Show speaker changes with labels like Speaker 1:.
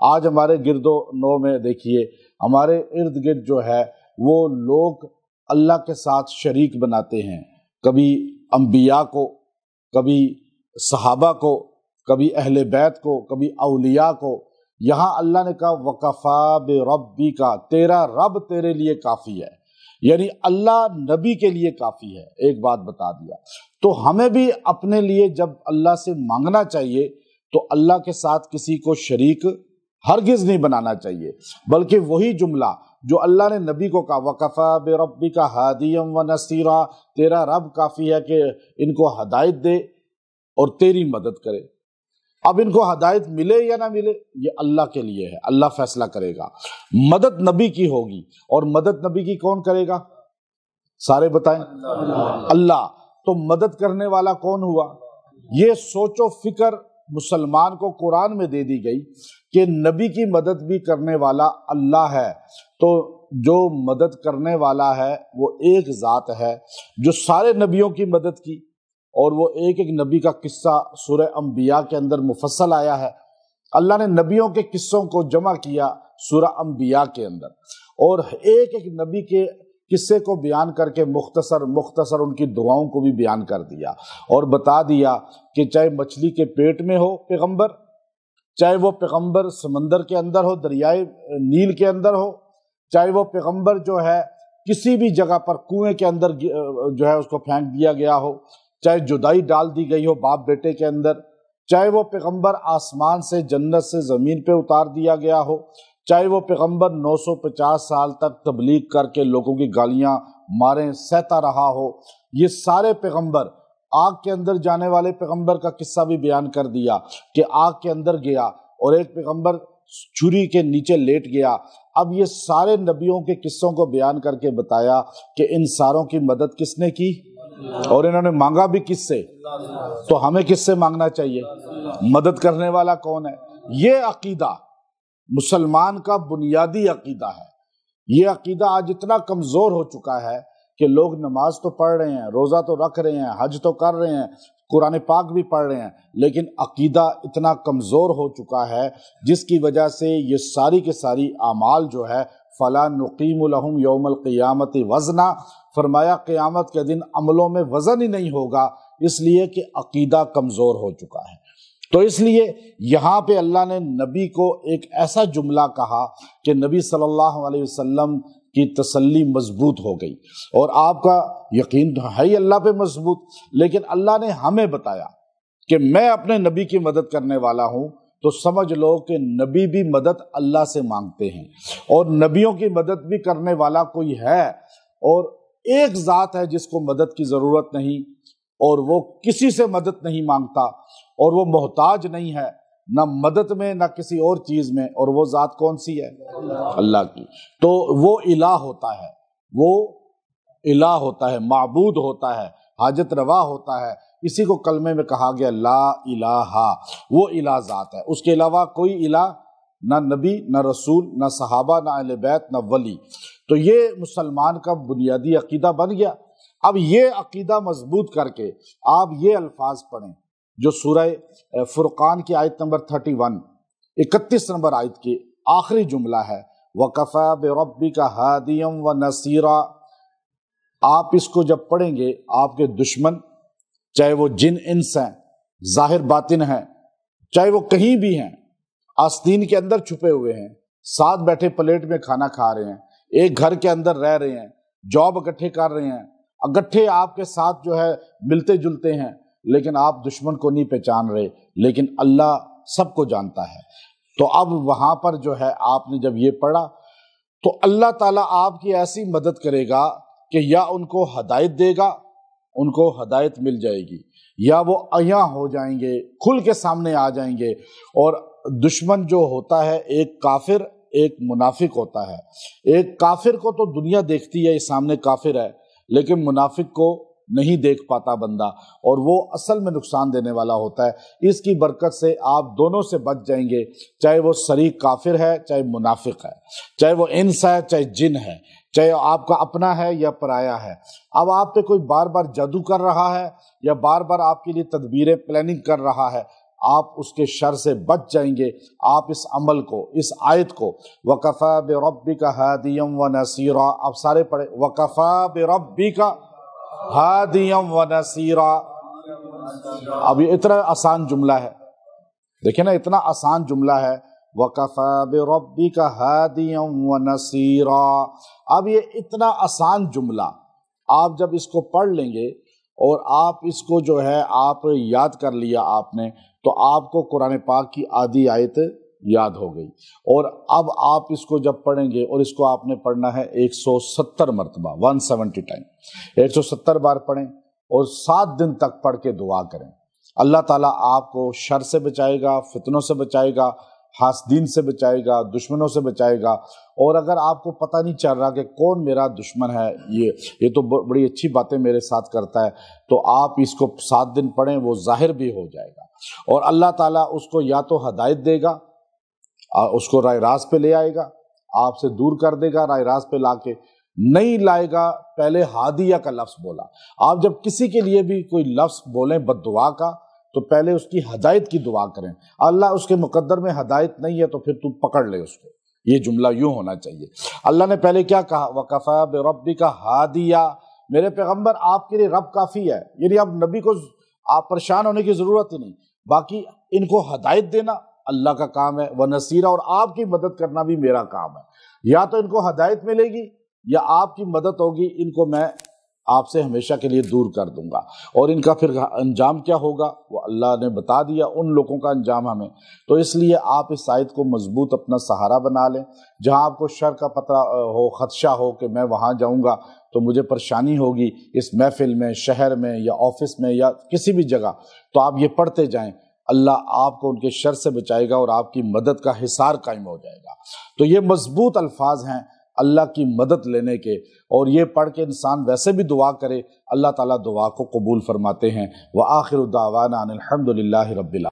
Speaker 1: آج ہمارے گرد و نو میں دیکھیے ہمارے ارد گرد جو ہے وہ لوگ اللہ کے ساتھ شریک بناتے ہیں، کبھی انبیاء کو، کبھی صحابہ کو، کبھی اہل بیت کو، کبھی اولیاء کو۔ یہاں اللہ نے کہا وَكَفَى بِرَبِّكَ، تیرا رب تیرے لیے کافی ہے، یعنی اللہ نبی کے لیے کافی ہے۔ ایک بات بتا دیا، تو ہمیں بھی اپنے لیے جب اللہ سے مانگنا چاہیے تو اللہ کے ساتھ کسی کو شریک ہرگز نہیں بنانا چاہیے، بلکہ وہی جملہ جو اللہ نے نبی کو کہا وَكَفَى بِرَبِّكَ هَادِيًا وَنَصِيرًا، تیرا رب کافی ہے کہ ان کو ہدایت دے اور تیری مدد کرے۔ اب ان کو ہدایت ملے یا نہ ملے یہ اللہ کے لیے ہے، اللہ فیصلہ کرے گا۔ مدد نبی کی ہوگی، اور مدد نبی کی کون کرے گا؟ سارے بتائیں، اللہ۔ تو مدد کرنے والا کون ہوا؟ یہ سوچ و فکر مسلمان کو قرآن میں دے دی گئی کہ نبی کی مدد بھی کرنے والا اللہ ہے۔ تو جو مدد کرنے والا ہے وہ ایک ذات ہے جو سارے نبیوں کی مدد کی، اور وہ ایک ایک نبی کا قصہ سورہ انبیاء کے اندر مفصل آیا ہے۔ اللہ نے نبیوں کے قصوں کو جمع کیا سورہ انبیاء کے اندر، اور ایک ایک نبی کے قصے کو بیان کر کے مختصر ان کی دعاؤں کو بھی بیان کر دیا، اور بتا دیا کہ چاہے مچھلی کے پیٹ میں ہو پیغمبر، چاہے وہ پیغمبر سمندر کے اندر ہو، دریائے نیل کے اندر ہو، چاہے وہ پیغمبر جو ہے کسی بھی جگہ پر کنویں کے اندر جو ہے اس کو پھینک دیا گیا ہو، چاہے جدائی ڈال دی گئی ہو باپ بیٹے کے اندر، چاہے وہ پیغمبر آسمان سے جنت سے زمین پہ اتار دیا گیا ہو، چاہے وہ پیغمبر 950 سال تک تبلیغ کر کے لوگوں کی گالیاں ماریں سہتا رہا ہو، یہ سارے پیغمبر، آگ کے اندر جانے والے پیغمبر کا قصہ بھی بیان کر دیا کہ آگ کے اندر گیا اور ایک پیغمبر چھری کے نیچے لیٹ گیا۔ اب یہ سارے نبیوں کے قصوں کو بیان کر کے بتایا کہ ان ساروں کی مدد کس نے کی، اور انہوں نے مانگا بھی کس سے؟ تو ہمیں کس سے مانگنا چاہیے؟ مدد کرنے والا کون ہے؟ یہ عقیدہ مسلمان کا بنیادی عقیدہ ہے۔ یہ عقیدہ آج اتنا کمزور ہو چکا ہے کہ لوگ نماز تو پڑھ رہے ہیں، روزہ تو رکھ رہے ہیں، حج تو کر رہے ہیں، قرآن پاک بھی پڑھ رہے ہیں، لیکن عقیدہ اتنا کمزور ہو چکا ہے جس کی وجہ سے یہ ساری کے ساری اعمال جو ہے فَلَا نُقِيمُ لَهُمْ يَوْمَ الْقِيَامَةِ وَزْنًا، فرمایا قیامت کے دن عملوں میں وزن ہی نہیں ہوگا، اس لیے کہ عقیدہ کمزور ہو چکا ہے۔ تو اس لیے یہاں پہ اللہ نے نبی کو ایک ایسا جملہ کہا کہ نبی صلی اللہ علیہ وسلم کی تسلی مضبوط ہو گئی، اور آپ کا یقین تو ہے ہی اللہ پہ مضبوط، لیکن اللہ نے ہمیں بتایا کہ میں اپنے نبی کی مدد کرنے والا ہوں، تو سمجھ لو کہ نبی بھی مدد اللہ سے مانگتے ہیں، اور نبیوں کی مدد بھی کرنے والا کوئی ہے، اور ایک ذات ہے جس کو مدد کی ضرورت نہیں، اور وہ کسی سے مدد نہیں مانگتا، اور وہ محتاج نہیں ہے نہ مدد میں نہ کسی اور چیز میں، اور وہ ذات کون سی ہے؟ اللہ کی۔ تو وہ الہ ہوتا ہے، وہ الہ ہوتا ہے، معبود ہوتا ہے، حاجت روا ہوتا ہے، اسی کو کلمے میں کہا گیا لا الہ، وہ الہ ذات ہے، اس کے علاوہ کوئی الہ نہ نبی نہ رسول نہ صحابہ نہ اہل بیت نہ ولی۔ تو یہ مسلمان کا بنیادی عقیدہ بن گیا۔ اب یہ عقیدہ مضبوط کر کے آپ یہ الفاظ پڑھیں جو سورہ فرقان کی آیت نمبر 31 نمبر آیت کی آخری جملہ ہے وَكَفَى بِرَبِّكَ هَادِيًا وَنَصِيرًا۔ آپ اس کو جب پڑھیں گے آپ کے دشمن، چاہے وہ جن انس ہیں، ظاہر باطن ہیں، چاہے وہ کہیں بھی ہیں، آستین کے اندر چھپے ہوئے ہیں، ساتھ بیٹھے پلیٹ میں کھانا کھا رہے ہیں، ایک گھر کے اندر رہ رہے ہیں، جاب اکٹھے کر رہے ہیں، اکٹھے آپ کے ساتھ جو ہے ملتے جلتے ہیں، لیکن آپ دشمن کو نہیں پہچان رہے، لیکن اللہ سب کو جانتا ہے۔ تو اب وہاں پر جو ہے آپ نے جب یہ پڑھا تو اللہ تعالیٰ آپ کی ایسی مدد کرے گا کہ یا ان کو ہدایت دے گا، ان کو ہدایت مل جائے گی، یا وہ عیاں ہو جائیں گے، کھل کے سامنے آ جائیں گے۔ اور دشمن جو ہوتا ہے ایک کافر ایک منافق ہوتا ہے۔ ایک کافر کو تو دنیا دیکھتی ہے، سامنے کافر ہے، لیکن منافق کو نہیں دیکھ پاتا بندہ، اور وہ اصل میں نقصان دینے والا ہوتا ہے۔ اس کی برکت سے آپ دونوں سے بچ جائیں گے، چاہے وہ صریح کافر ہے چاہے منافق ہے، چاہے وہ انس ہے چاہے جن ہے، چاہے آپ کا اپنا ہے یا پرایا ہے۔ اب آپ پہ کوئی بار بار جادو کر رہا ہے یا بار بار آپ کے لیے تدبیریں پلاننگ کر رہا ہے، آپ اس کے شر سے بچ جائیں گے۔ آپ اس عمل کو، اس آیت کو وَكَفَى بِرَبِّكَ هَادِيًا وَنَصِيرًا، آپ سارے پڑھیں وَكَفَى بِرَبِّكَ هَادِيًا وَنَصِيرًا۔ اب یہ اتنا آسان جملہ ہے، دیکھیں نا اتنا آسان جملہ ہے، وَكَفَى بِرَبِّكَ هَادِيًا وَنَصِيرًا۔ اب یہ اتنا آسان جملہ آپ جب اس کو پڑھ لیں گے اور آپ اس کو جو ہے آپ یاد کر لیا آپ نے، تو آپ کو قرآن پاک کی آدھی آیت یاد ہو گئی۔ اور اب آپ اس کو جب پڑھیں گے، اور اس کو آپ نے پڑھنا ہے 170 مرتبہ، 170 ٹائم، 170 بار پڑھیں اور 7 دن تک پڑھ کے دعا کریں۔ اللہ تعالیٰ آپ کو شر سے بچائے گا، فتنوں سے بچائے گا، حاسدین سے بچائے گا، دشمنوں سے بچائے گا۔ اور اگر آپ کو پتہ نہیں چل رہا کہ کون میرا دشمن ہے، یہ تو بڑی اچھی باتیں میرے ساتھ کرتا ہے، تو آپ اس کو 7 دن پڑھیں، وہ ظاہر بھی ہو جائے گا۔ اور اللہ تعالیٰ اس کو یا تو ہدایت دے گا، اس کو راہ راست پہ لے آئے گا، آپ سے دور کر دے گا راہ راست پہ لا کے، نہیں لائے گا۔ پہلے ہادیہ کا لفظ بولا، آپ جب کسی کے لیے بھی کوئی لفظ بولیں بد دعا کا، تو پہلے اس کی ہدایت کی دعا کریں۔ اللہ اس کے مقدر میں ہدایت نہیں ہے تو پھر تو پکڑ لے اس کو، یہ جملہ یوں ہونا چاہیے۔ اللہ نے پہلے کیا کہا؟ وَكَفَى بِرَبِّكَ هَادِيًا، میرے پیغمبر آپ کے لیے رب کافی ہے، یعنی اب نبی کو آپ پریشان ہونے کی ضرورت ہی نہیں، باقی ان کو ہدایت دینا اللہ کا کام ہے، وَنَصِيرًا، اور آپ کی مدد کرنا بھی میرا کام ہے۔ یا تو ان کو ہدایت ملے گی یا آپ کی مدد ہوگی، ان کو میں آپ سے ہمیشہ کے لیے دور کر دوں گا۔ اور ان کا پھر انجام کیا ہوگا وہ اللہ نے بتا دیا، ان لوگوں کا انجام ہمیں۔ تو اس لیے آپ اس آیت کو مضبوط اپنا سہارا بنا لیں، جہاں آپ کو شر کا پتہ ہو، خدشہ ہو کہ میں وہاں جاؤں گا تو مجھے پریشانی ہوگی اس محفل میں، شہر میں یا آفس میں یا کسی بھی جگہ، تو آپ یہ پڑھتے جائیں، اللہ آپ کو ان کے شر سے بچائے گا اور آپ کی مدد کا حصار قائم ہو جائے گا۔ تو یہ مضبوط الفاظ ہیں اللہ کی مدد لینے کے، اور یہ پڑھ کے انسان ویسے بھی دعا کرے، اللہ تعالیٰ دعا کو قبول فرماتے ہیں۔ وآخر دعوانا ان الحمد للہ رب العالمین۔